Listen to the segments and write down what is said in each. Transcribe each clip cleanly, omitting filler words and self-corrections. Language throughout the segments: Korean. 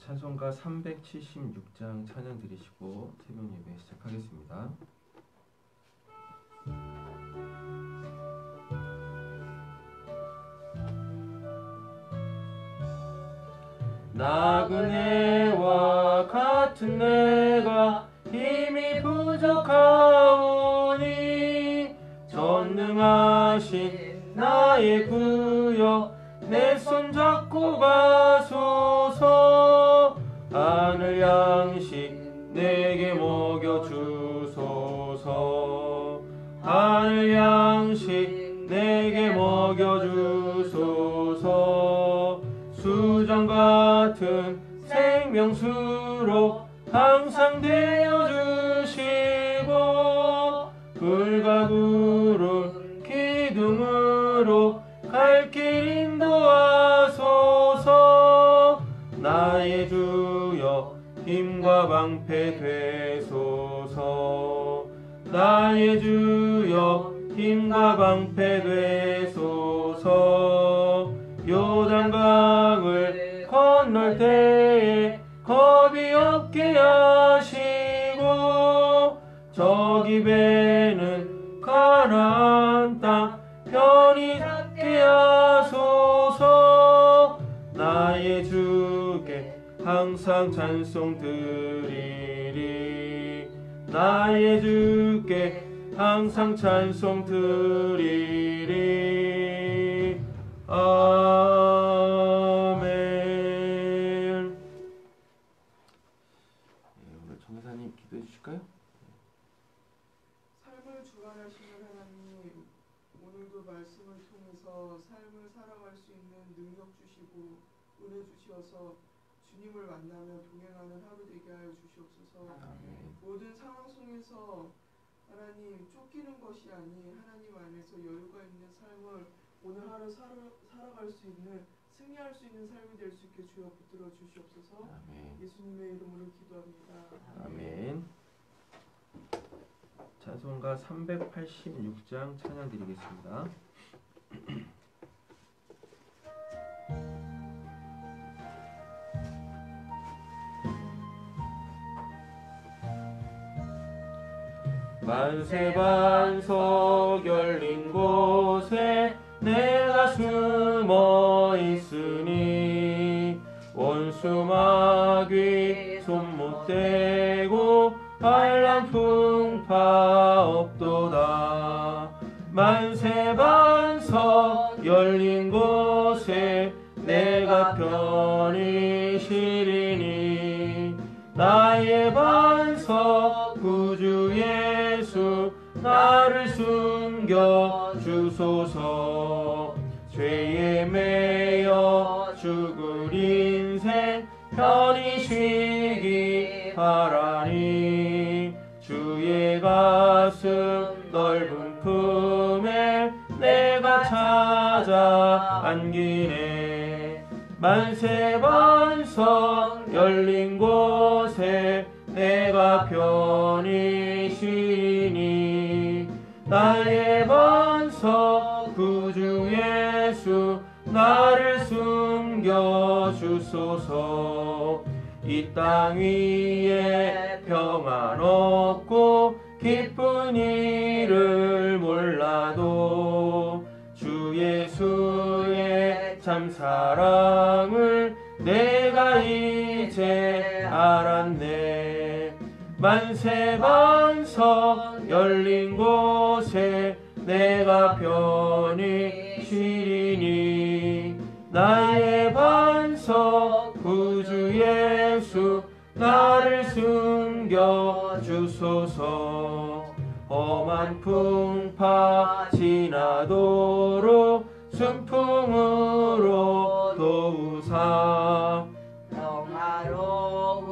찬송가 376장 찬양 드리시고 새벽 예배 시작하겠습니다. 나그네와 같은 내가 힘이 부족하오니 전능하신 나의 구여 내 손 잡고 가소서. 하늘 양식 내게 먹여주소서. 하늘 양식 내게 먹여주소서. 수정 같은 생명수로 항상 되어주시고 불과 구름 기둥으로 갈 길 인도하소서. 나의 주여 힘과 방패 되소서. 나의 주여 힘과 방패 되소서. 요단강을 건널 때에 겁이 없게 하시고 저기 배는 가나안 땅 편히 닿게 하소서. 나의 주께 항상 찬송 드리리. 나의 주께 항상 찬송 드리리. 아멘. 오늘 전사님 기도해 주실까요? 삶을 주관하시는 하나님, 오늘도 말씀을 통해서 삶을 살아갈 수 있는 능력 주시고 은혜 주시어서 주님을 만나며 동행하는 하루 되게 하여 주시옵소서. 아멘. 모든 상황 속에서 하나님 쫓기는 것이 아닌 하나님 안에서 여유가 있는 삶을 오늘 하루 살아갈 수 있는, 승리할 수 있는 삶이 될 수 있게 주여 붙들어 주시옵소서. 아멘. 예수님의 이름으로 기도합니다. 아멘. 찬송가 386장 찬양 드리겠습니다. 만세반석 열린 곳에 내가 숨어 있으니 원수 마귀 손 못 대고 반란 풍파 없도다. 만세반석 열린 곳에 내가 편히 쉬리니 나의 반석 구주 예수 나를 숨겨 주소서. 죄에 매여 죽을 인생 편히 쉬기 바라니 주의 가슴 넓은 품에 내가 찾아 안기네. 만세반석 열린 곳에 내가 편히 쉬니 나의 반석 구주 예수 나를 숨겨 주소서. 이 땅 위에 평안 없고 기쁜 일을 몰라도 주 예수의 참 사랑을 내가 이제 알았네. 만세반석 열린 곳에 내가 편히 쉬리니 나의 반석 구주 예수 나를 숨겨 주소서. 험한 풍파 지나도록 순풍으로 도우사 평화로운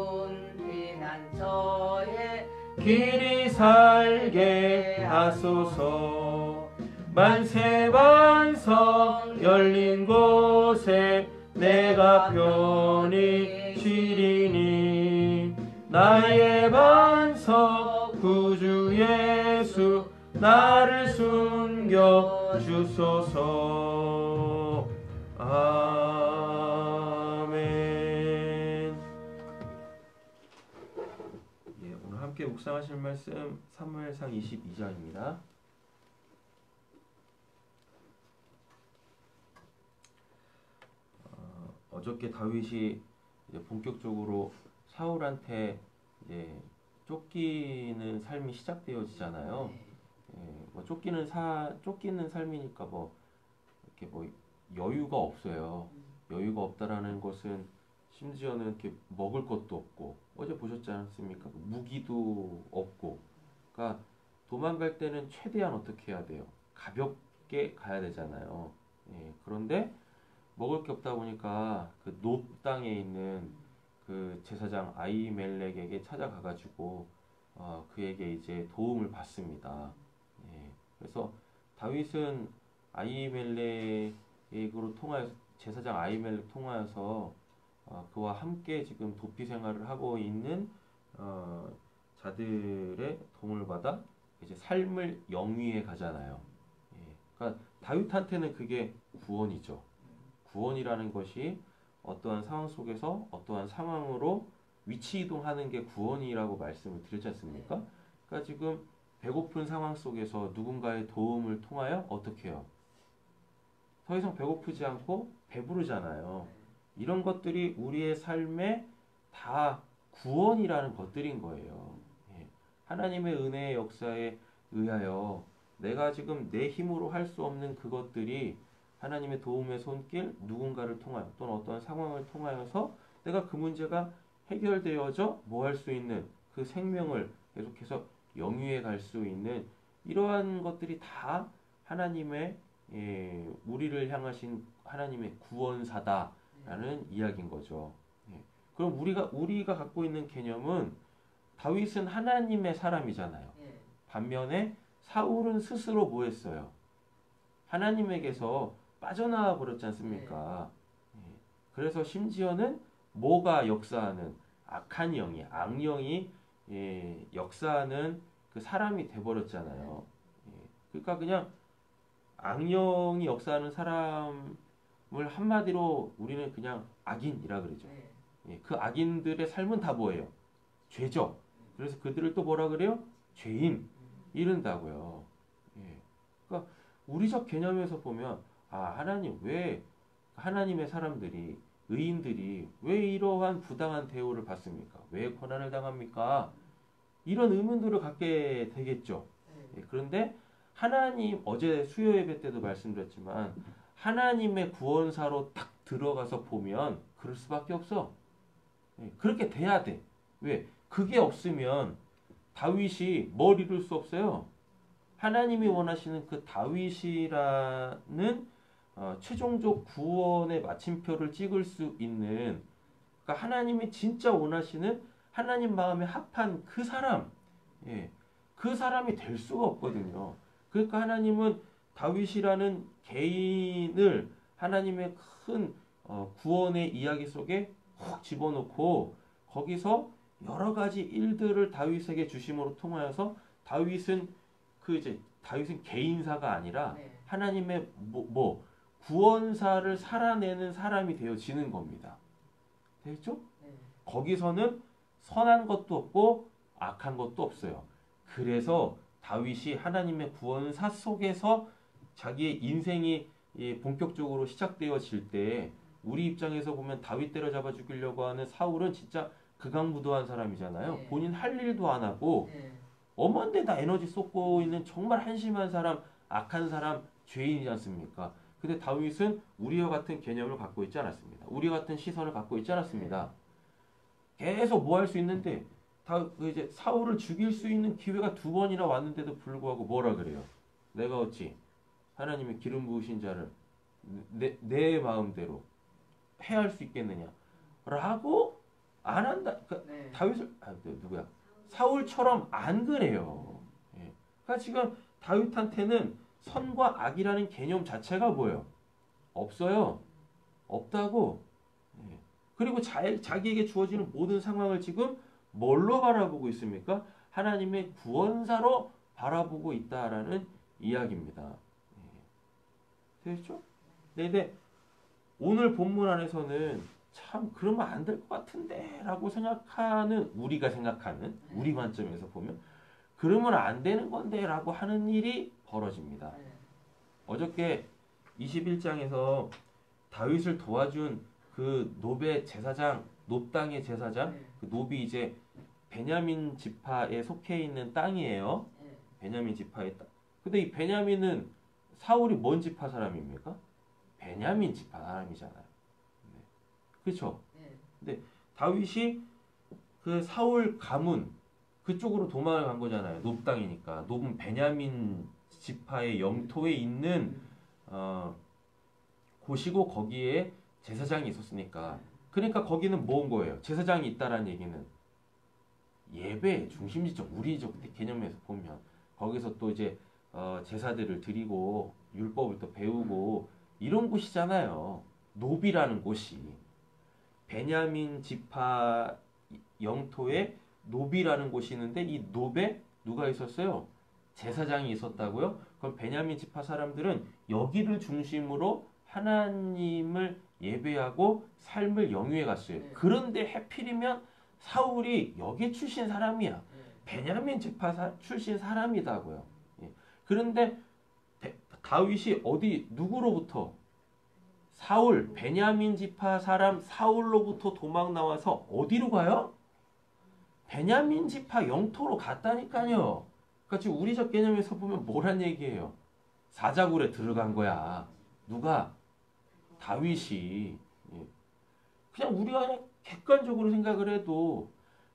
피난처에 길이 살게 하소서. 만세반석 열린 곳에 내가 편히 쉬리니 나의 반석 구주 예수 나를 숨겨 주소서. 아멘. 묵상하실 말씀 사무엘상 22장입니다. 어저께 다윗이 이제 본격적으로 사울한테 이제 쫓기는 삶이 시작되어지잖아요. 뭐 쫓기는 삶이니까 뭐 이렇게 뭐 여유가 없어요. 여유가 없다라는 것은 심지어는 이렇게 먹을 것도 없고 어제 보셨지 않습니까? 무기도 없고, 그러니까 도망갈 때는 최대한 어떻게 해야 돼요? 가볍게 가야 되잖아요. 그런데 먹을 게 없다 보니까 그 놋 땅에 있는 그 제사장 아히멜렉에게 찾아가가지고 그에게 이제 도움을 받습니다. 그래서 다윗은 아히멜렉으로 통하여서 제사장 아히멜렉 통하여서 그와 함께 지금 도피 생활을 하고 있는 자들의 도움을 받아 이제 삶을 영위해 가잖아요. 그러니까 다윗한테는 그게 구원이죠. 구원이라는 것이 어떠한 상황 속에서 어떠한 상황으로 위치 이동하는 게 구원이라고 말씀을 드렸지 않습니까? 그러니까 지금 배고픈 상황 속에서 누군가의 도움을 통하여 어떻게 해요? 더 이상 배고프지 않고 배부르잖아요. 이런 것들이 우리의 삶에 다 구원이라는 것들인 거예요. 하나님의 은혜의 역사에 의하여 내가 지금 내 힘으로 할 수 없는 그것들이 하나님의 도움의 손길, 누군가를 통하여 또는 어떤 상황을 통하여서 내가 그 문제가 해결되어져 뭐 할 수 있는 그 생명을 계속해서 영위해 갈 수 있는 이러한 것들이 다 하나님의 우리를 향하신 하나님의 구원사다라는 이야기인 거죠. 그럼 우리가 갖고 있는 개념은 다윗은 하나님의 사람이잖아요. 반면에 사울은 스스로 뭐 했어요? 하나님에게서 빠져나와 버렸지 않습니까? 그래서 심지어는 뭐가 역사하는 악한 영이, 악령이 역사하는 그 사람이 돼버렸잖아요. 그러니까 그냥 악령이 역사하는 사람을 한마디로 우리는 그냥 악인이라 그러죠. 그 악인들의 삶은 다 뭐예요? 죄죠. 그래서 그들을 또 뭐라 그래요? 죄인 이른다고요. 그러니까 우리적 개념에서 보면 하나님 왜 하나님의 사람들이 의인들이 왜 이러한 부당한 대우를 받습니까? 왜 고난을 당합니까? 이런 의문들을 갖게 되겠죠. 그런데 하나님 어제 수요 예배 때도 말씀드렸지만 하나님의 구원사로 딱 들어가서 보면 그럴 수밖에 없어. 그렇게 돼야 돼. 왜? 그게 없으면 다윗이 뭘 이룰 수 없어요. 하나님이 원하시는 그 다윗이라는 최종적 구원의 마침표를 찍을 수 있는, 그러니까 하나님이 진짜 원하시는 하나님 마음에 합한 그 사람, 그 사람이 될 수가 없거든요. 그러니까 하나님은 다윗이라는 개인을 하나님의 큰 구원의 이야기 속에 훅 집어넣고 거기서 여러 가지 일들을 다윗에게 주심으로 통하여서 다윗은 개인사가 아니라 하나님의 구원사를 살아내는 사람이 되어지는 겁니다. 되겠죠? 거기서는 선한 것도 없고 악한 것도 없어요. 그래서 다윗이 하나님의 구원사 속에서 자기의 인생이 본격적으로 시작되어질 때 우리 입장에서 보면 다윗 때려잡아 죽이려고 하는 사울은 진짜 극악무도한 사람이잖아요. 본인 할 일도 안 하고 엄한 데다 에너지 쏟고 있는 정말 한심한 사람, 악한 사람, 죄인이지 않습니까? 근데 다윗은 우리와 같은 개념을 갖고 있지 않았습니다. 우리와 같은 시선을 갖고 있지 않았습니다. 계속 뭐 할 수 있는데 이제 사울을 죽일 수 있는 기회가 2번이나 왔는데도 불구하고 뭐라 그래요? 내가 어찌 하나님의 기름 부으신 자를 내 마음대로 해할 수 있겠느냐? 라고 안 한다. 다윗을 누구야? 사울처럼 안 그래요. 그러니까 지금 다윗한테는 선과 악이라는 개념 자체가 뭐예요? 없어요. 없다고. 그리고 자기에게 주어지는 모든 상황을 지금 뭘로 바라보고 있습니까? 하나님의 구원사로 바라보고 있다라는 이야기입니다. 되겠죠? 네, 근데 오늘 본문 안에서는 참 그러면 안 될 것 같은데 라고 생각하는 우리가 생각하는 우리 관점에서 보면 그러면 안 되는 건데 라고 하는 일이 벌어집니다. 어저께 21장에서 다윗을 도와준 그 놉의 제사장, 놉 땅의 제사장, 그 놉이 이제 베냐민 지파에 속해 있는 땅이에요. 베냐민 지파의 땅. 근데 이 베냐민은 사울이 뭔 지파 사람입니까? 베냐민 지파 사람이잖아요. 네. 그렇죠? 근데 다윗이 그 사울 가문 그쪽으로 도망을 간 거잖아요. 놉 땅이니까. 놉은 베냐민 지파의 영토에 있는 곳이고 거기에 제사장이 있었으니까. 그러니까 거기는 뭐인 거예요? 제사장이 있다라는 얘기는 예배 중심지적 우리적 개념에서 보면 거기서 또 이제 제사들을 드리고 율법을 또 배우고 이런 곳이잖아요. 놉이라는 곳이 베냐민 지파 영토에 놉이라는 곳이 있는데 이 놉에 누가 있었어요? 제사장이 있었다고요? 그럼 베냐민 지파 사람들은 여기를 중심으로 하나님을 예배하고 삶을 영위해 갔어요. 그런데 해필이면 사울이 여기 출신 사람이야. 베냐민 지파 출신 사람이다고요. 예. 그런데 다윗이 어디 누구로부터 사울 베냐민 지파 사람 사울로부터 도망 나와서 어디로 가요? 베냐민 지파 영토로 갔다니까요. 그러니까 지금 우리적 개념에서 보면 뭐란 얘기예요? 사자굴에 들어간 거야. 누가? 다윗이. 예. 그냥 우리가 그냥 객관적으로 생각을 해도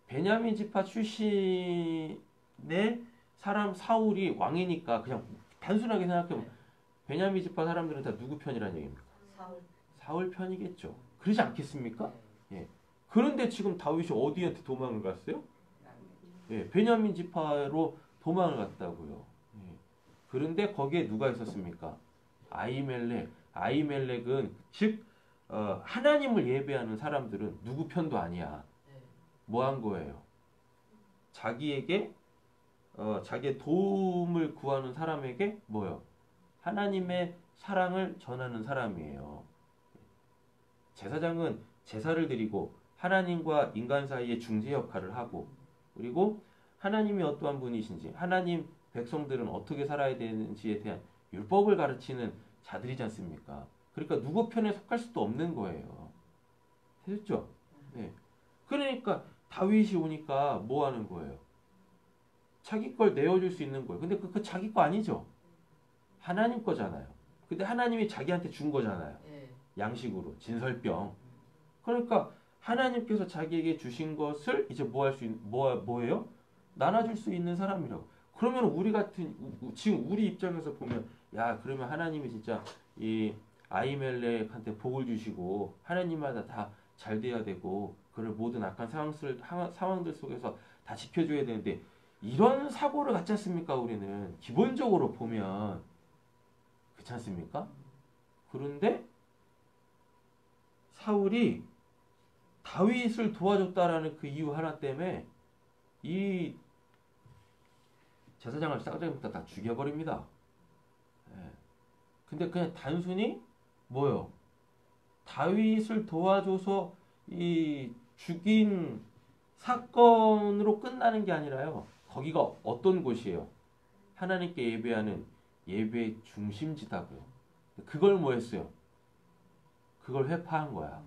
베냐민 지파 출신의 사람 사울이 왕이니까 그냥 단순하게 생각해보면 베냐민 지파 사람들은 다 누구 편이라는 얘기입니까? 사울 편이겠죠. 그러지 않겠습니까? 예. 그런데 지금 다윗이 어디한테 도망을 갔어요? 예. 베냐민 지파로 도망을 갔다고요. 예. 그런데 거기에 누가 있었습니까? 아히멜렉. 아히멜렉은 즉 하나님을 예배하는 사람들은 누구 편도 아니야. 뭐 한 거예요? 자기에게 자기의 도움을 구하는 사람에게 뭐요? 하나님의 사랑을 전하는 사람이에요. 제사장은 제사를 드리고 하나님과 인간 사이의 중재 역할을 하고 그리고 하나님이 어떠한 분이신지 하나님 백성들은 어떻게 살아야 되는지에 대한 율법을 가르치는 자들이지 않습니까? 그러니까 누구 편에 속할 수도 없는 거예요. 됐죠? 네. 그러니까 다윗이 오니까 뭐 하는 거예요? 자기 걸 내어줄 수 있는 거예요. 근데 그 자기 거 아니죠? 하나님 거잖아요. 근데 하나님이 자기한테 준 거잖아요. 양식으로 진설병. 그러니까 하나님께서 자기에게 주신 것을 이제 뭐예요? 나눠줄 수 있는 사람이라고. 그러면 우리 같은 지금 우리 입장에서 보면 야 그러면 하나님이 진짜 이 아히멜렉한테 복을 주시고 하나님마다 다 잘 돼야 되고 그를 모든 악한 상황들 속에서 다 지켜줘야 되는데 이런 사고를 갖지 않습니까? 우리는 기본적으로 보면 그렇지 않습니까? 그런데 사울이 다윗을 도와줬다라는 그 이유 하나 때문에 이 제사장을 싸가지부터 다 죽여버립니다. 예. 근데 그냥 단순히 뭐요? 다윗을 도와줘서 이 죽인 사건으로 끝나는 게 아니라요. 거기가 어떤 곳이에요? 하나님께 예배하는 예배의 중심지다고요. 그걸 뭐 했어요? 그걸 회파한 거야.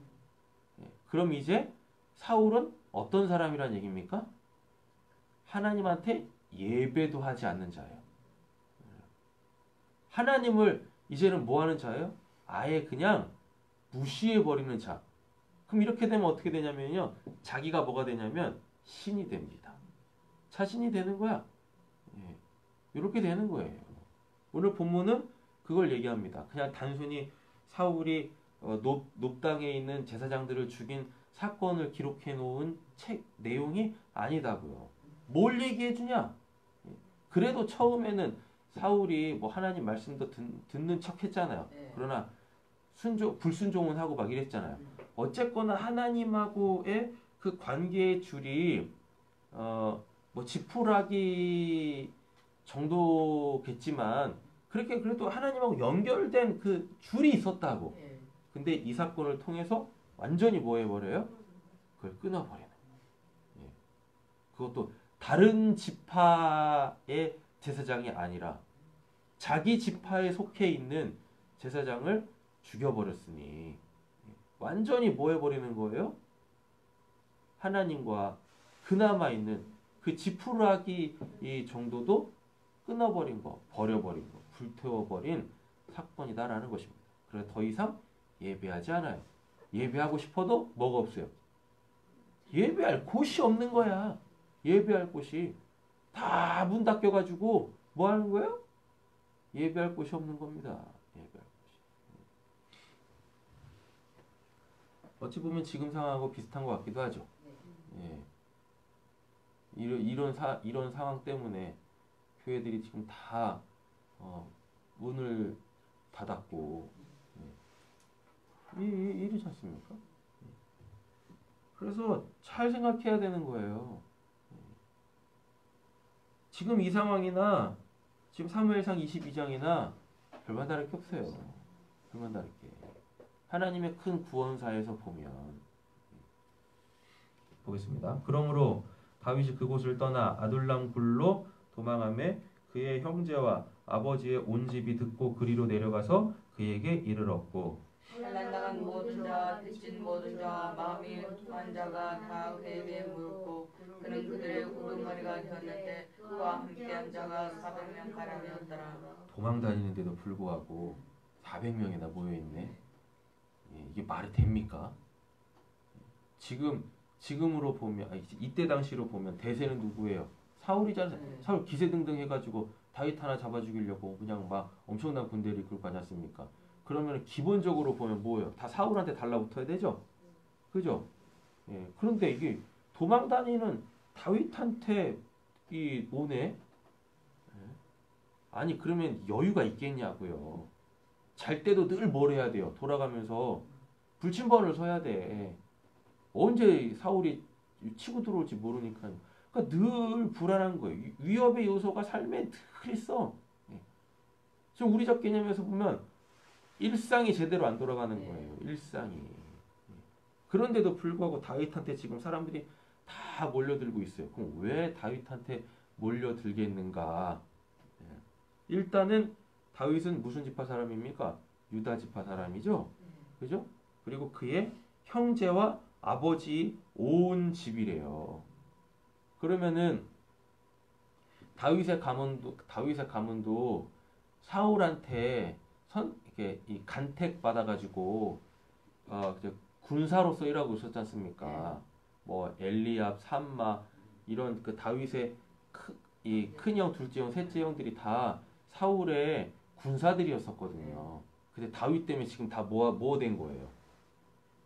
예. 그럼 이제 사울은 어떤 사람이란 얘기입니까? 하나님한테 예배도 하지 않는 자예요. 하나님을 이제는 뭐 하는 자예요? 아예 그냥 무시해버리는 자. 그럼 이렇게 되면 어떻게 되냐면요. 자기가 뭐가 되냐면 신이 됩니다. 자신이 되는 거야. 예. 이렇게 되는 거예요. 오늘 본문은 그걸 얘기합니다. 그냥 단순히 사울이 놉 땅에 있는 제사장들을 죽인 사건을 기록해 놓은 책 내용이 아니다고요. 뭘 얘기해 주냐? 그래도 처음에는 사울이 뭐 하나님 말씀도 듣는 척 했잖아요. 그러나 불순종은 하고 막 이랬잖아요. 어쨌거나 하나님하고의 그 관계의 줄이 뭐 지푸라기 정도겠지만 그렇게 그래도 하나님하고 연결된 그 줄이 있었다고. 근데 이 사건을 통해서 완전히 뭐 해버려요? 그걸 끊어버리는 거예요. 예. 그것도 다른 지파의 제사장이 아니라 자기 지파에 속해 있는 제사장을 죽여버렸으니 완전히 뭐 해버리는 거예요? 하나님과 그나마 있는 그 지푸라기 이 정도도 끊어버린 거, 버려버린 거, 불태워버린 사건이다라는 것입니다. 그래서 더 이상 예배하지 않아요. 예배하고 싶어도 뭐가 없어요? 예배할 곳이 없는 거야. 예배할 곳이 다 문 닫혀가지고 뭐 하는 거예요? 예배할 곳이 없는 겁니다. 예배할 곳이. 어찌 보면 지금 상황하고 비슷한 것 같기도 하죠. 예. 이런 상황 때문에 교회들이 지금 다 문을 닫았고 이러지 않습니까? 그래서 잘 생각해야 되는 거예요. 지금 이 상황이나 지금 사무엘상 22장이나 별반 다를 게 없어요. 별반 다를 게. 하나님의 큰 구원사에서 보면 보겠습니다. 그러므로 다윗이 그곳을 떠나 아둘람 굴로 도망하매 그의 형제와 아버지의 온 집이 듣고 그리로 내려가서 그에게 이르렀고 환난당한 모든 자, 빚진 모든 자, 마음이 통한 자가 다 그에게 물었고 그는 그들의 우두머리가 되었는데 그와 함께한 자가 400명 가량이었더라. 도망 다니는데도 불구하고 400명이나 모여있네. 이게 말이 됩니까? 지금으로 보면 이때 당시로 보면 대세는 누구예요? 사울이잖아요. 사울 기세등등 해가지고 다윗 하나 잡아 죽이려고 그냥 막 엄청난 군대를 이끌고 가지 않습니까? 그러면 기본적으로 보면 뭐예요? 다 사울한테 달라붙어야 되죠? 그죠? 예. 그런데 이게 도망 다니는 다윗한테 이 오네? 예. 아니 그러면 여유가 있겠냐고요. 잘 때도 늘 뭘 해야 돼요? 돌아가면서 불침번을 서야 돼. 언제 사울이 치고 들어올지 모르니까. 그러니까 늘 불안한 거예요. 위협의 요소가 삶에 늘 있어. 예. 지금 우리적 개념에서 보면 일상이 제대로 안 돌아가는 거예요. 일상이. 예. 그런데도 불구하고 다윗한테 지금 사람들이 다 몰려들고 있어요. 그럼 왜 다윗한테 몰려들겠는가? 예. 일단은 다윗은 무슨 지파 사람입니까? 유다 지파 사람이죠. 그죠? 그리고 그의 형제와 아버지 온 집이래요. 그러면은 다윗의 가문도 사울한테 이렇게 이 간택 받아가지고 군사로서 일하고 있었지 않습니까? 뭐 엘리압, 삼마 이런 그 다윗의 이 큰형, 둘째 형, 셋째 형들이 다 사울의 군사들이었었거든요. 근데 다윗 때문에 지금 다 뭐 된 거예요?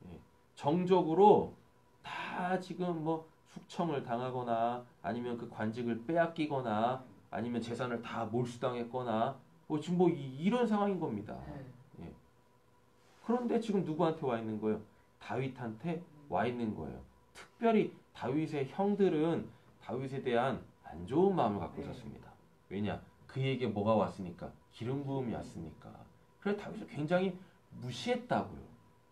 예. 정적으로 다 지금 뭐 숙청을 당하거나 아니면 그 관직을 빼앗기거나 아니면 재산을 다 몰수당했거나 뭐 지금 뭐 이런 상황인 겁니다. 예. 그런데 지금 누구한테 와 있는 거예요? 다윗한테 와 있는 거예요. 특별히 다윗의 형들은 다윗에 대한 안 좋은 마음을 갖고 있었습니다. 왜냐? 그에게 뭐가 왔으니까? 기름 부음이 왔으니까. 그래서 다윗을 굉장히 무시했다고요.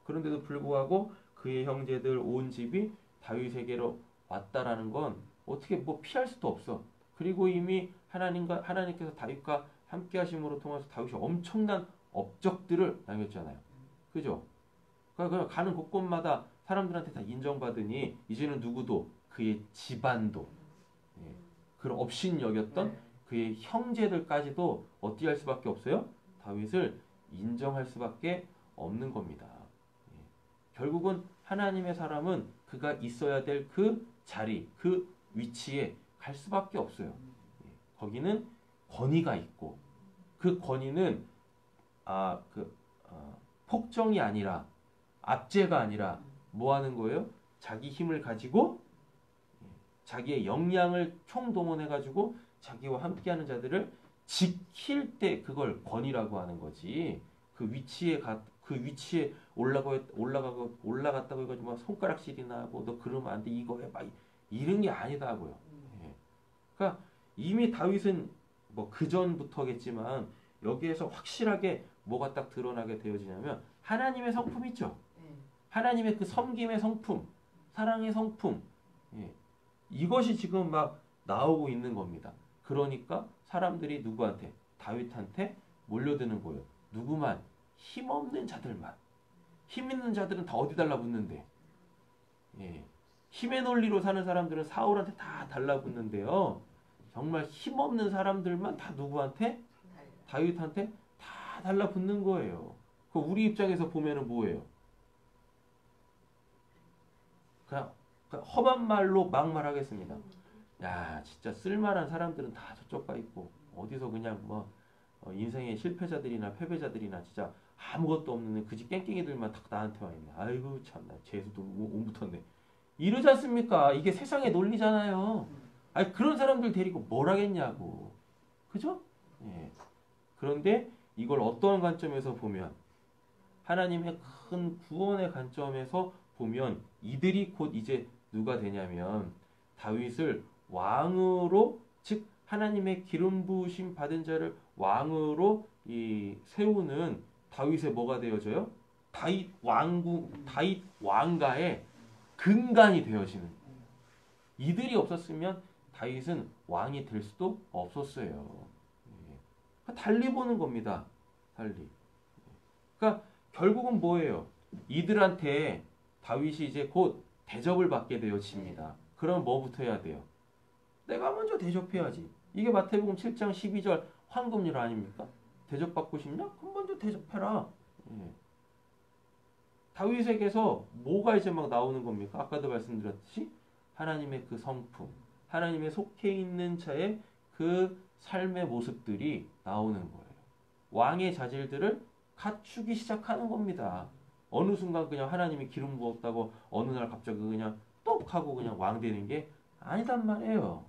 그런데도 불구하고 그의 형제들 온 집이 다윗에게로 왔다라는 건 어떻게 뭐 피할 수도 없어. 그리고 이미 하나님께서 다윗과 함께 하심으로 통해서 다윗이 엄청난 업적들을 남겼잖아요. 그죠? 그러니까 가는 곳곳마다 사람들한테 다 인정받으니 이제는 누구도 그의 집안도 그런 업신여겼던 그의 형제들까지도 어떻게 할 수밖에 없어요? 다윗을 인정할 수밖에 없는 겁니다. 결국은 하나님의 사람은 그가 있어야 될 그 자리, 그 위치에 갈 수밖에 없어요. 거기는 권위가 있고 그 권위는 폭정이 아니라 압제가 아니라 뭐 하는 거예요? 자기 힘을 가지고 자기의 역량을 총동원해 가지고 자기와 함께하는 자들을 지킬 때 그걸 권위라고 하는 거지. 그 위치에 올라갔다고 해가지고 막 손가락질이나 하고 너 그러면 안 돼 이거 해 막 이런 게 아니다고요. 예. 그러니까 이미 다윗은 뭐 그 전부터겠지만 여기에서 확실하게 뭐가 딱 드러나게 되어지냐면 하나님의 성품 있죠. 하나님의 그 섬김의 성품, 사랑의 성품, 예. 이것이 지금 막 나오고 있는 겁니다. 그러니까 사람들이 누구한테? 다윗한테 몰려드는 거예요. 누구만? 힘없는 자들만. 힘 있는 자들은 다 어디 달라붙는데? 예. 힘의 논리로 사는 사람들은 사울한테 다 달라붙는데요. 정말 힘없는 사람들만 다 누구한테? 다윗한테 다 달라붙는 거예요. 그 우리 입장에서 보면은 뭐예요? 그냥 험한 말로 막말하겠습니다. 야, 진짜 쓸만한 사람들은 다 저쪽 가 있고 어디서 그냥 뭐 인생의 실패자들이나 패배자들이나 진짜 아무것도 없는 그지 깽깽이들만 다 나한테 와 있네. 아이고 참나 재수도 못 붙었네. 이러지 않습니까? 이게 세상의 논리잖아요. 아니 그런 사람들 데리고 뭘 하겠냐고. 그죠? 예. 그런데 이걸 어떠한 관점에서 보면 하나님의 큰 구원의 관점에서 보면 이들이 곧 이제 누가 되냐면 다윗을 왕으로 즉 하나님의 기름 부으심 받은 자를 왕으로 이 세우는 다윗의 뭐가 되어져요? 다윗 왕가의 근간이 되어지는. 이들이 없었으면 다윗은 왕이 될 수도 없었어요. 달리 보는 겁니다. 달리. 그러니까 결국은 뭐예요? 이들한테 다윗이 이제 곧 대접을 받게 되어집니다. 그럼 뭐부터 해야 돼요? 내가 먼저 대접해야지. 이게 마태복음 7장 12절 황금률 아닙니까? 대접받고 싶냐? 그럼 먼저 대접해라. 예. 다윗에게서 뭐가 이제 막 나오는 겁니까? 아까도 말씀드렸듯이 하나님의 그 성품, 하나님의 속해 있는 자의 그 삶의 모습들이 나오는 거예요. 왕의 자질들을 갖추기 시작하는 겁니다. 어느 순간 그냥 하나님이 기름 부었다고 어느 날 갑자기 그냥 똑 하고 그냥 왕 되는 게 아니단 말이에요.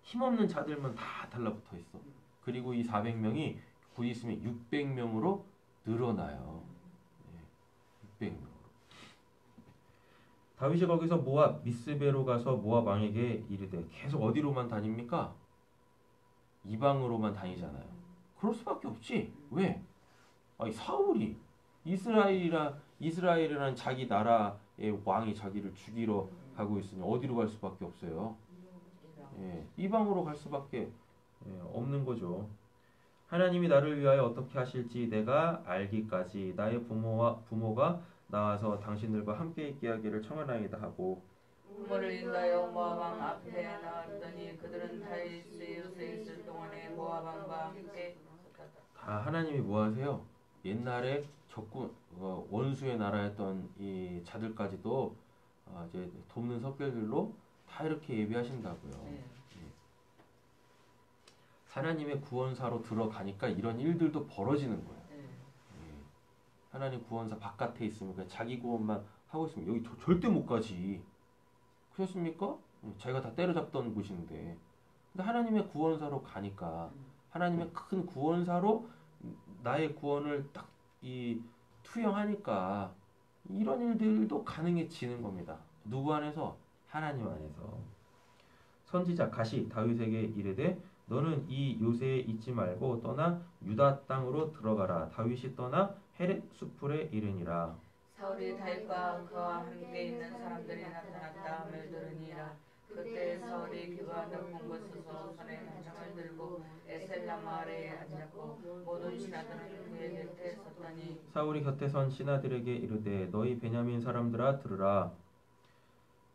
힘없는 자들만 다 달라붙어 있어. 그리고 이 400명이 곧 있으면 600명으로 늘어나요. 600명으로. 다윗이 거기서 모압 미스베로 가서 모압 왕에게 이르되 계속 어디로만 다닙니까? 이방으로만 다니잖아요. 그럴 수밖에 없지. 왜? 아니, 사울이 이스라엘이라는 자기 나라의 왕이 자기를 죽이러 가고 있으니 어디로 갈 수밖에 없어요. 예, 이방으로 갈 수밖에 없는 거죠. 하나님이 나를 위하여 어떻게 하실지 내가 알기까지 나의 부모가 나와서 당신들과 함께 있게 하기를 청하나이다 하고 부모를 인하여 모압 왕 앞에 나왔더니 그들은 다윗의 요새 있을 동안에 모압 왕과 함께 다 하나님이 뭐 하세요? 옛날에 적군 원수의 나라였던 이 자들까지도 이제 돕는 섭결들로 다 이렇게 예비하신다고요. 하나님의 구원사로 들어가니까 이런 일들도 벌어지는 거예요. 하나님 구원사 바깥에 있으면 그냥 자기 구원만 하고 있으면 여기 절대 못 가지. 그렇습니까? 자기가 다 때려잡던 곳인데. 근데 하나님의 구원사로 가니까 하나님의 큰 구원사로 나의 구원을 딱 투영하니까 이런 일들도 가능해지는 겁니다. 누구 안에서? 하나님 안에서. 선지자 갓이 다윗에게 이르되 너는 이 요새에 있지 말고 떠나 유다 땅으로 들어가라. 다윗이 떠나 헤렛 수풀에 이르니라. 사울이 다윗과 그와 함께 있는 사람들이 나타났다 함을 들으니라. 그때 사울이 기브아 높은 곳에서 손에 단창을 들고 에셀람 마을에 앉았고 모든 신하들은 그의 곁에 섰더니 사울이 곁에 선 신하들에게 이르되 너희 베냐민 사람들아 들으라.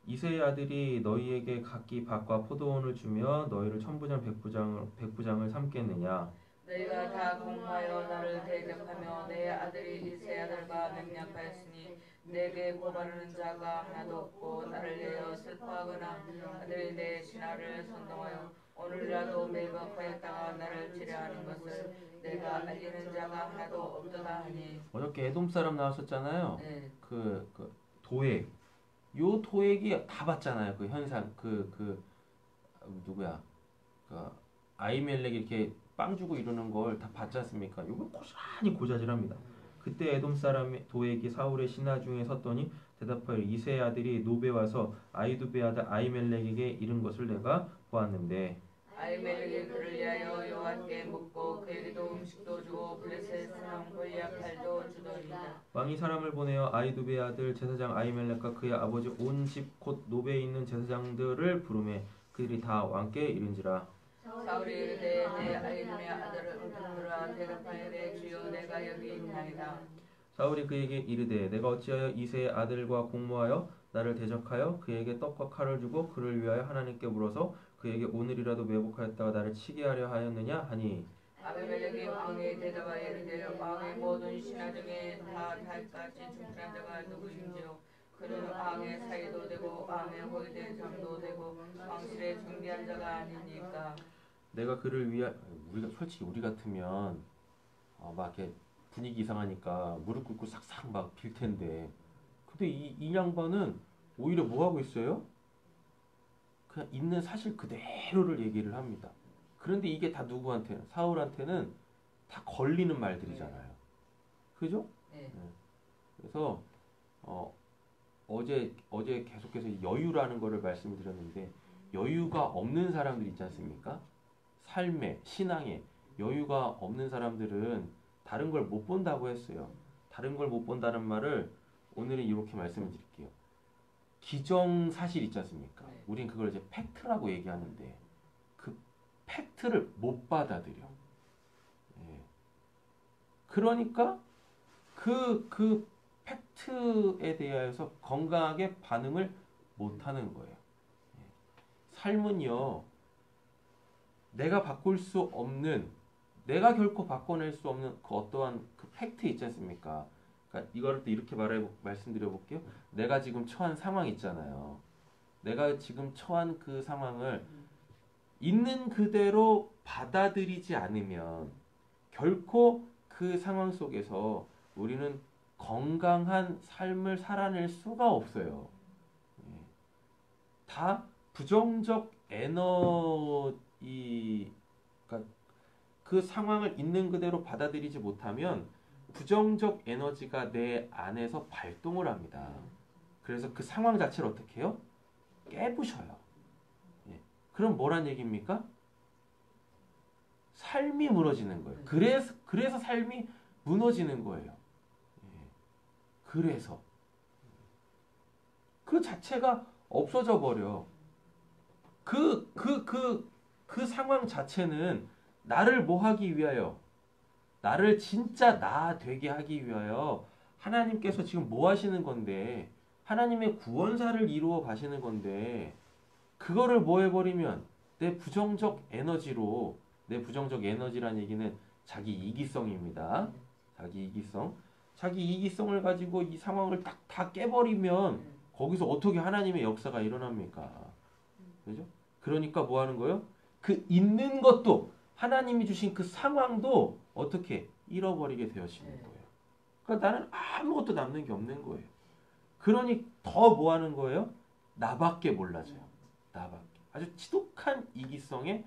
이새의 아들이 너희에게 각기 밭과 포도원을 주며 너희를 천부장 백부장을 삼겠느냐. 너희가 다 공하여 나를 대적하며 내 아들이 이새 아들과 맹약하였으니 내게 고발하는 자가 하나도 없고 나를 내어 슬퍼하거나 아들이 내 신하를 선동하여 오늘이라도 매복하였다가 나를 치려하는 것을 내가 알리는 자가 하나도 없도다 하니. 어저께 에돔 사람 나왔었잖아요. 네. 그 도액. 요 도액이 다 봤잖아요. 그 현상 누구야? 그 아이멜렉이 이렇게 빵 주고 이러는 걸 다 봤지 않습니까? 이거 고스란히 고자질합니다. 그때 에돔 사람의 도액이 사울의 신하 중에 섰더니 대답하여 이새의 아들이 노베 와서 아이두베 아들 아이멜렉에게 이른 것을 내가 보았는데 아이멜렉이 그를 위하여 여호와께 묻고 그에게도 음식도 주고 블레셋 사람 골리앗팔도 주더이다. 왕이 사람을 보내어 아히두베의 아들 제사장 아히멜렉과 그의 아버지 온 집 곧 노베에 있는 제사장들을 부르매 그들이 다 왕께 이른지라. 사울이 이르되 내 아히두베의 아들을 부르라. 대답하여되 주여 내가 여기 있나이다. 사울이 그에게 이르되 내가 어찌하여 이새의 아들과 공모하여 나를 대적하여 그에게 떡과 칼을 주고 그를 위하여 하나님께 물어서 그에게 오늘이라도 매복하였다가 나를 치게 하려 하였느냐 하니. 아비멜렉이 왕에 대답하여 이르되 왕의 모든 신하 중에 다 달까지 중필한 자가 누구인지요. 그는 왕의 사이도 되고 왕의 호위대장도 되고 왕실의 중대한 자가 아니니까. 내가 그를 위하 우리가 솔직히 우리 같으면 막 이렇게 분위기 이상하니까 무릎 꿇고 싹싹 막 빌 텐데, 근데 이 양반은 오히려 뭐 하고 있어요? 그냥 있는 사실 그대로를 얘기를 합니다. 그런데 이게 다 누구한테는, 사울한테는 다 걸리는 말들이잖아요. 그죠? 네. 그래서 어제 계속해서 여유라는 거를 말씀을 드렸는데, 여유가 없는 사람들 있지 않습니까? 삶에, 신앙에 여유가 없는 사람들은 다른 걸 못 본다고 했어요. 다른 걸 못 본다는 말을 오늘은 이렇게 말씀을 드릴게요. 기정사실 있지 않습니까? 네. 우린 그걸 이제 팩트라고 얘기하는데 그 팩트를 못 받아들여. 예. 그러니까 그 팩트에 대해서 건강하게 반응을 못 하는 거예요. 예. 삶은요, 내가 바꿀 수 없는, 내가 결코 바꿔낼 수 없는 그 어떠한 그 팩트 있지 않습니까? 그러니까 이거를 또 이렇게 말씀드려 볼게요. 내가 지금 처한 상황 있잖아요. 내가 지금 처한 그 상황을 있는 그대로 받아들이지 않으면 결코 그 상황 속에서 우리는 건강한 삶을 살아낼 수가 없어요. 예. 다 부정적 에너지, 그러니까 그 상황을 있는 그대로 받아들이지 못하면 부정적 에너지가 내 안에서 발동을 합니다. 그래서 그 상황 자체를 어떻게 해요? 깨부셔요. 예. 그럼 뭐란 얘기입니까? 삶이 무너지는 거예요. 그래서 삶이 무너지는 거예요. 예. 그래서 그 자체가 없어져 버려. 그 상황 자체는 나를 뭐 하기 위하여? 나를 진짜 나 되게 하기 위하여 하나님께서 지금 뭐 하시는 건데, 하나님의 구원사를 이루어 가시는 건데, 그거를 뭐 해버리면 내 부정적 에너지라는 얘기는 자기 이기성입니다. 자기 이기성을 가지고 이 상황을 딱 다 깨버리면 거기서 어떻게 하나님의 역사가 일어납니까? 그죠? 그러니까 뭐 하는 거예요? 그 있는 것도, 하나님이 주신 그 상황도 어떻게 잃어버리게 되어지는 거예요. 그러니까 나는 아무것도 남는 게 없는 거예요. 그러니 더 뭐 하는 거예요? 나밖에 몰라져요. 나밖에. 아주 지독한 이기성에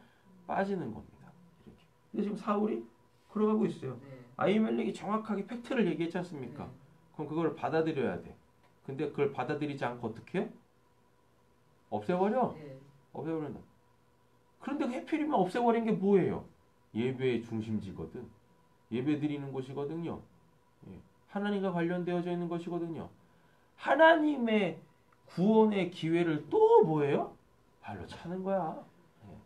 빠지는 겁니다. 이렇게. 근데 지금 사울이 그러고 있어요. 아히멜렉이 정확하게 팩트를 얘기했지 않습니까? 그럼 그걸 받아들여야 돼. 근데 그걸 받아들이지 않고 어떻게 해요? 없애버려. 없애버린다. 그런데 해필이면 없애버린 게 뭐예요? 예배의 중심지거든. 예배 드리는 곳이거든요. 예. 하나님과 관련되어져 있는 것이거든요. 하나님의 구원의 기회를 또 뭐예요? 발로 차는 거야. 예.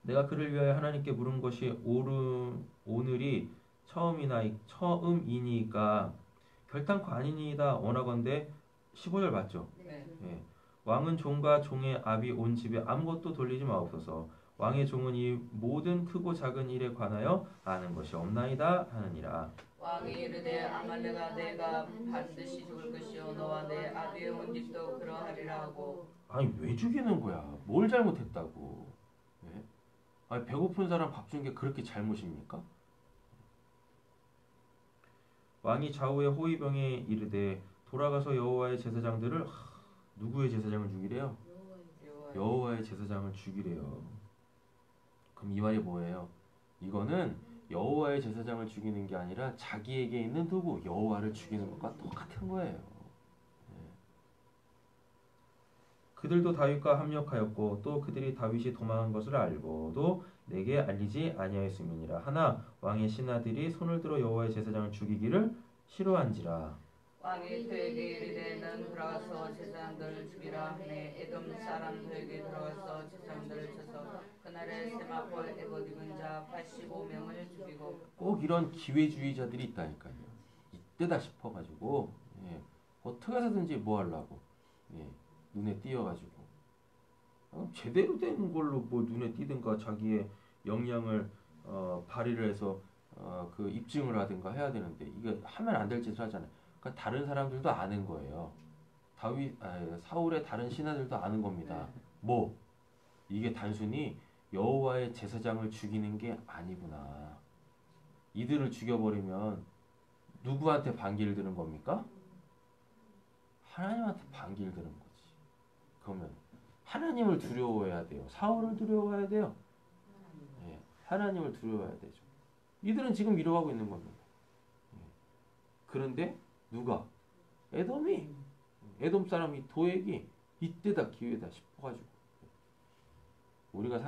내가 그를 위하여 하나님께 물은 것이 오늘이 처음이니까 결단코 아니니이다 원하건대 15절 맞죠? 네. 예. 왕은 종과 종의 압이 온 집에 아무것도 돌리지 마옵소서. 왕의 종은 이 모든 크고 작은 일에 관하여 아는 것이 없나이다 하느니라. 왕이 이르되 아말렉아 내가 반드시 죽을 것이요 너와 내 아비의 온 집도 그러하리라 하고. 아니 왜 죽이는 거야? 뭘 잘못했다고? 예? 아니 배고픈 사람 밥 준 게 그렇게 잘못입니까? 왕이 좌우의 호위병에 이르되 돌아가서 여호와의 제사장들을 누구의 제사장을 죽이래요? 여호와의 제사장을 죽이래요. 그럼 이 말이 뭐예요? 이거는 여호와의 제사장을 죽이는 게 아니라 자기에게 있는 누구? 여호와를 죽이는 것과 똑같은 거예요. 그들도 다윗과 합력하였고 또 그들이 다윗이 도망한 것을 알고도 내게 알리지 아니하였음이니라. 하나 왕의 신하들이 손을 들어 여호와의 제사장을 죽이기를 싫어한지라. 왕이 그에게 이르되 너는 들어가서 제사장들을 죽이라 하매 에돔 사람들에게 들어가서 제사장들을 쳐서 그날에 세마포 에봇 입은 자 85명을 죽이고. 꼭 이런 기회주의자들이 있다니까요. 이때다 싶어가지고 예, 어떻게 해서든지 뭐 하려고 예, 눈에 띄어가지고 제대로 된 걸로 뭐 눈에 띄든가 자기의 역량을 발휘를 해서 그 입증을 하든가 해야 되는데 이게 하면 안 될 짓을 하잖아요. 그러니까 다른 사람들도 아는 거예요. 사울의 다른 신하들도 아는 겁니다. 뭐 이게 단순히 여호와의 제사장을 죽이는 게 아니구나. 이들을 죽여버리면 누구한테 반기를 드는 겁니까? 하나님한테 반기를 드는 거지. 그러면 하나님을 두려워해야 돼요. 사울을 두려워해야 돼요. 예, 하나님을 두려워해야 되죠. 이들은 지금 이러고 있는 겁니다. 예. 그런데 누가? 에돔 사람이 도액이 이때다 기회다 싶어가지고 우리가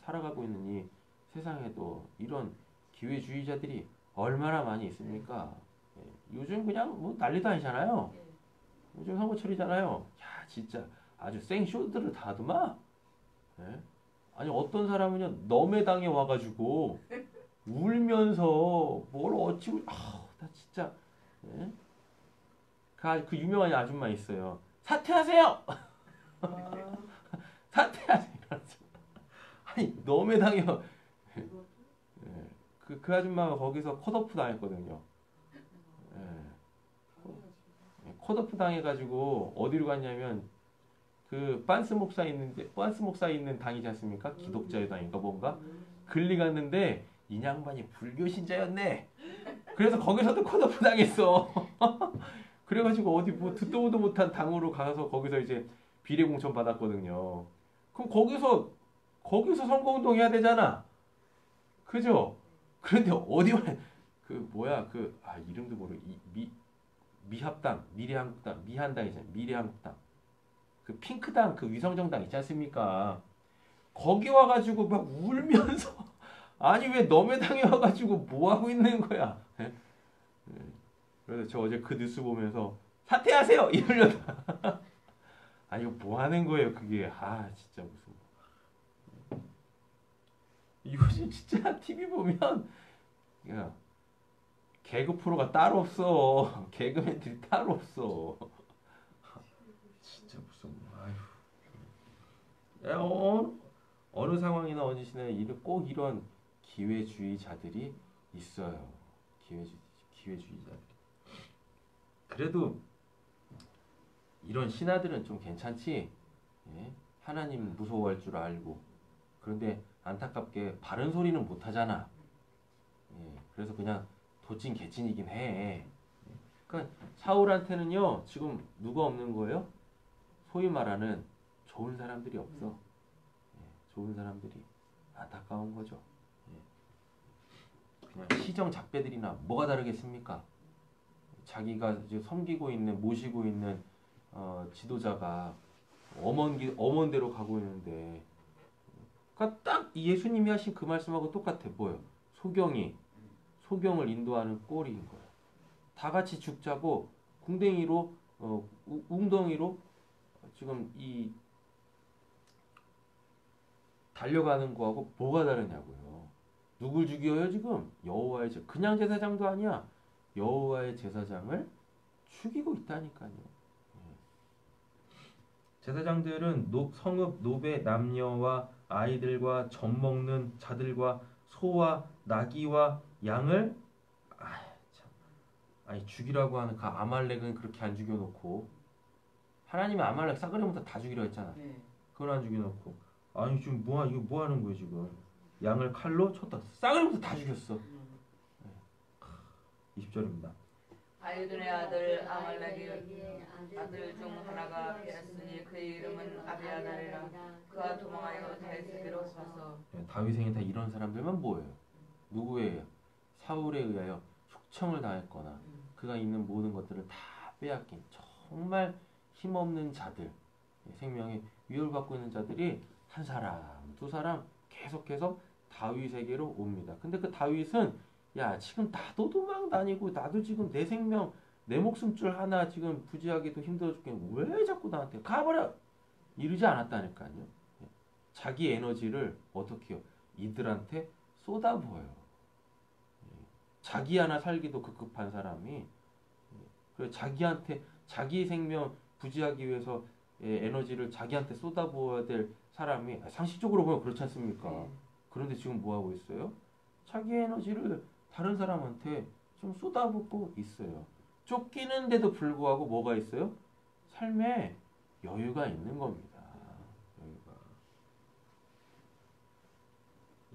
살아가고 있는 이 세상에도 이런 기회주의자들이 얼마나 많이 있습니까? 예. 요즘 그냥 뭐 난리도 아니잖아요. 요즘 선거철이잖아요. 야 진짜 아주 생쇼들을 다 하더만. 예? 아니 어떤 사람은요 넘해당에 와가지고 울면서 뭘 어찌고 나 진짜 예? 그 유명한 아줌마 있어요. 사퇴하세요. 사퇴하세요. 아니 넘해당에 예. 그 아줌마가 거기서 컷오프 당했거든요. 예. 컷오프 당해가지고 어디로 갔냐면 그 빤스 목사 있는 당이지 않습니까? 기독자의 당인가 뭔가 글리 갔는데 이 양반이 불교 신자였네. 그래서 거기서도 컷오프 당했어. 그래가지고 어디 뭐 듣도 보도 못한 당으로 가서 거기서 이제 비례 공천 받았거든요. 그럼 거기서 선거운동 해야 되잖아. 그죠? 그런데 어디 이름도 모르 미합당 미한당이잖아요. 미래한국당 그 핑크당 그 위성정당 있지 않습니까? 거기 와가지고 막 울면서 아니 왜 넘해당에 와가지고 뭐 하고 있는 거야? 예? 그래서 저 어제 그 뉴스 보면서 사퇴하세요 이러려다 아니 이거 뭐 하는 거예요 그게 진짜 무슨 이것이 진짜 TV 보면 야, 개그 프로가 따로 없어. 개그맨들이 따로 없어. 진짜 무슨 어느 상황이나 어느 시대에 꼭 이런 기회주의자들이 있어요. 기회주의자들이. 그래도 이런 신하들은 좀 괜찮지. 예? 하나님 무서워할 줄 알고. 그런데 안타깝게 바른 소리는 못 하잖아. 예, 그래서 그냥 도찐 개찐이긴 해. 그러니까 사울한테는요 지금 누가 없는 거예요? 소위 말하는 좋은 사람들이 없어. 예, 좋은 사람들이 안타까운 거죠. 예. 그냥 시정잡배들이나 뭐가 다르겠습니까? 자기가 이제 섬기고 있는 모시고 있는 지도자가 엄원대로 가고 있는데, 그러니까 딱 예수님이 하신 그 말씀하고 똑같아. 뭐요? 소경을 인도하는 꼴인 거야. 다 같이 죽자고 궁뎅이로 웅덩이로 지금 이 달려가는 거하고 뭐가 다르냐고요. 누굴 죽여요 지금? 여호와의 그냥 제사장도 아니야. 여호와의 제사장을 죽이고 있다니까요. 제사장들은 성읍 노베 남녀와 아이들과 젖 먹는 자들과 소와 나귀와 양을 죽이라고 하는 그 아말렉은 그렇게 안 죽여놓고, 하나님이 아말렉 싸그리부터 다 죽이려 했잖아. 그건 안 죽여놓고 지금 이거 뭐 하는 거예요 지금? 양을 칼로 쳤다 싸그리부터 다 죽였어. 20절입니다. 아유둔의 아들 아말렉의 아들 중 하나가 빼앗으니 그의 이름은 아비아달이라. 그가 도망하여 다윗에게로 가서. 다윗에게 다 이런 사람들만 뭐예요? 누구예요? 사울에 의하여 흉청을 당했거나 그가 있는 모든 것들을 다 빼앗긴 정말 힘없는 자들, 생명에 위협을 받고 있는 자들이 한 사람, 두 사람 계속해서 다윗에게로 옵니다. 근데 그 다윗은 야 지금 나도 도망 다니고 나도 지금 내 생명 내 목숨줄 하나 지금 부지하기도 힘들어 죽겠는데 왜 자꾸 나한테 가버려 이러지 않았다니까요. 자기 에너지를 어떻게 해요? 이들한테 쏟아부어요. 자기 하나 살기도 급급한 사람이 그래 자기한테 자기 생명 부지하기 위해서 에너지를 자기한테 쏟아부어야 될 사람이 상식적으로 보면 그렇지 않습니까? 그런데 지금 뭐 하고 있어요? 자기 에너지를 다른 사람한테 좀 쏟아붓고 있어요. 쫓기는데도 불구하고 뭐가 있어요? 삶에 여유가 있는 겁니다. 여유가.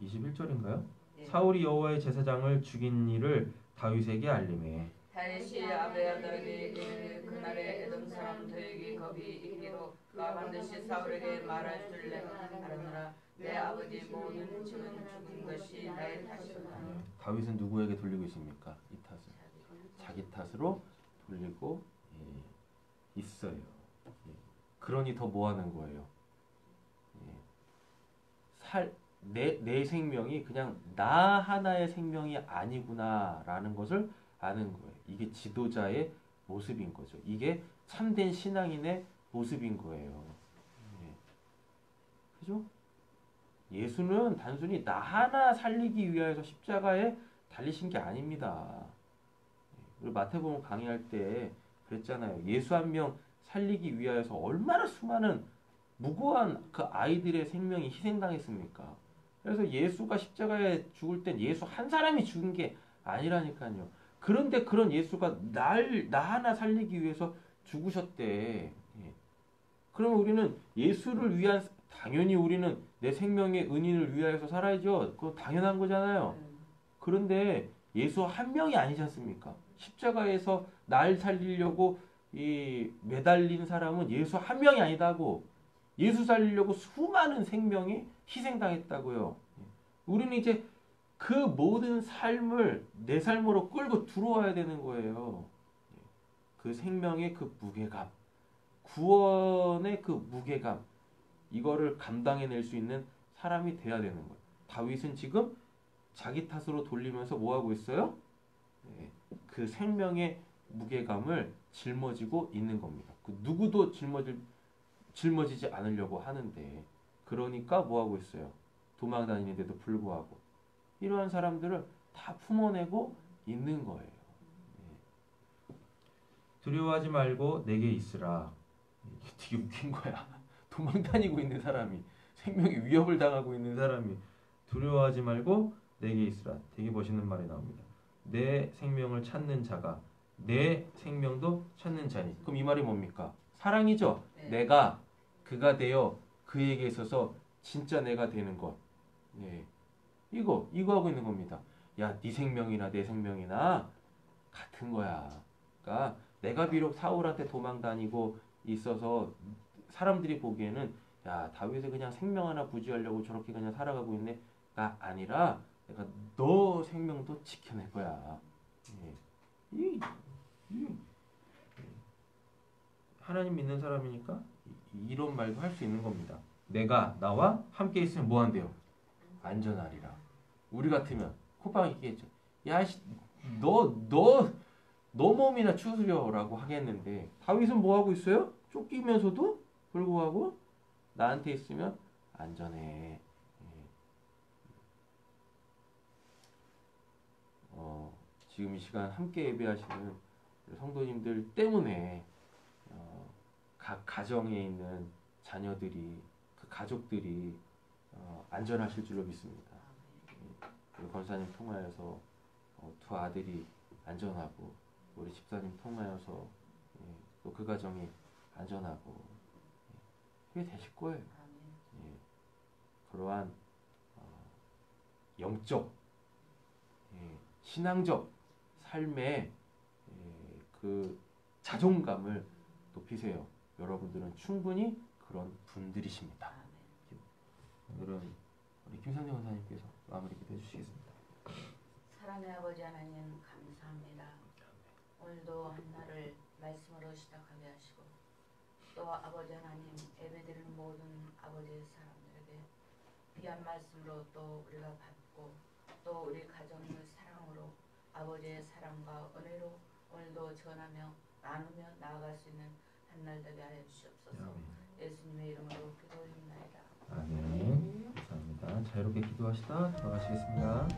21절인가요? 네. 사울이 여호와의 제사장을 죽인 일을 다윗에게 알림해. 다윗이 아비아달에게 이르되 그날에 에돔 사람들에게 겁이 있기로 그가 반드시 사울에게 말할 줄 내가 알았노라. 내 아버지 모든 집은 죽은 것이 나의 탓이로다. 다윗은 누구에게 돌리고 있습니까? 이 탓을 자기 탓으로 돌리고 있어요. 그러니 더 뭐 하는 거예요? 내 생명이 그냥 나 하나의 생명이 아니구나라는 것을 아는 거예요. 이게 지도자의 모습인 거죠. 이게 참된 신앙인의 모습인 거예요. 그죠? 예수는 단순히 나 하나 살리기 위하여서 십자가에 달리신 게 아닙니다. 우리 마태복음 강의할 때 그랬잖아요. 예수 한 명 살리기 위하여서 얼마나 수많은 무고한 그 아이들의 생명이 희생당했습니까? 그래서 예수가 십자가에 죽을 땐 예수 한 사람이 죽은 게 아니라니까요. 그런데 그런 예수가 나 하나 살리기 위해서 죽으셨대. 그러면 우리는 예수를 위한 당연히 우리는 내 생명의 은인을 위하여서 살아야죠. 그거 당연한 거잖아요. 그런데 예수 한 명이 아니지 않습니까? 십자가에서 날 살리려고 매달린 사람은 예수 한 명이 아니다고. 예수 살리려고 수많은 생명이 희생당했다고요. 우리는 이제 그 모든 삶을 내 삶으로 끌고 들어와야 되는 거예요. 그 생명의 그 무게감, 구원의 그 무게감, 이거를 감당해낼 수 있는 사람이 돼야 되는 거예요. 다윗은 지금 자기 탓으로 돌리면서 뭐 하고 있어요? 그 생명의 무게감을 짊어지고 있는 겁니다. 그 누구도 짊어지지 않으려고 하는데, 그러니까 뭐 하고 있어요? 도망 다니는데도 불구하고 이러한 사람들을 다 품어내고 있는 거예요. 두려워하지 말고 내게 있으라. 이게 되게 웃긴 거야. 도망 다니고 있는 사람이, 생명의 위협을 당하고 있는 사람이 두려워하지 말고 내게 있으라. 되게 멋있는 말이 나옵니다. 내 생명을 찾는 자가 내 생명도 찾는 자니. 그럼 이 말이 뭡니까? 사랑이죠. 네. 내가 그가 되어 그에게 있어서 진짜 내가 되는 것. 이거 하고 있는 겁니다. 야, 네 생명이나 내 생명이나 같은 거야. 그러니까 내가 비록 사울한테 도망 다니고 있어서 사람들이 보기에는 야, 다윗이 그냥 생명 하나 부지하려고 저렇게 그냥 살아가고 있네가 아니라 내가 너 생명도 지켜낼 거야. 하나님 믿는 사람이니까 이런 말도 할 수 있는 겁니다. 내가 나와 함께 있으면 뭐 한대요? 안전하리라. 우리 같으면 호빵 얘기했죠. 야, 너 몸이나 추스려라고 하겠는데 다윗은 뭐 하고 있어요? 쫓기면서도 불구하고 나한테 있으면 안전해. 지금 이 시간 함께 예배하시는 성도님들 때문에 각 가정에 있는 자녀들이, 그 가족들이 안전하실 줄로 믿습니다. 우리 권사님 통하여서 두 아들이 안전하고, 우리 집사님 통하여서 또 그 가정이 안전하고, 그게 되실 거예요. 그러한 영적, 신앙적 삶의 그 자존감을 높이세요. 여러분들은 충분히 그런 분들이십니다. 오늘은 우리 김상정 원사님께서 마무리 기도해 주시겠습니다. 사랑의 아버지 하나님 감사합니다. 오늘도 한 날을 말씀으로 시작하게 하시고 또 아버지 하나님 예배드리는 모든 아버지 사람들에게 귀한 말씀으로 또 우리가 받고 또 우리 가정을 사랑으로 아버지의 사랑과 은혜로 오늘도 전하며 나누며 나아갈 수 있는 한날 되게 하여 주시옵소서. 예수님의 이름으로 기도드립니다. 아멘. 감사합니다. 자유롭게 기도하시다 들어가시겠습니다.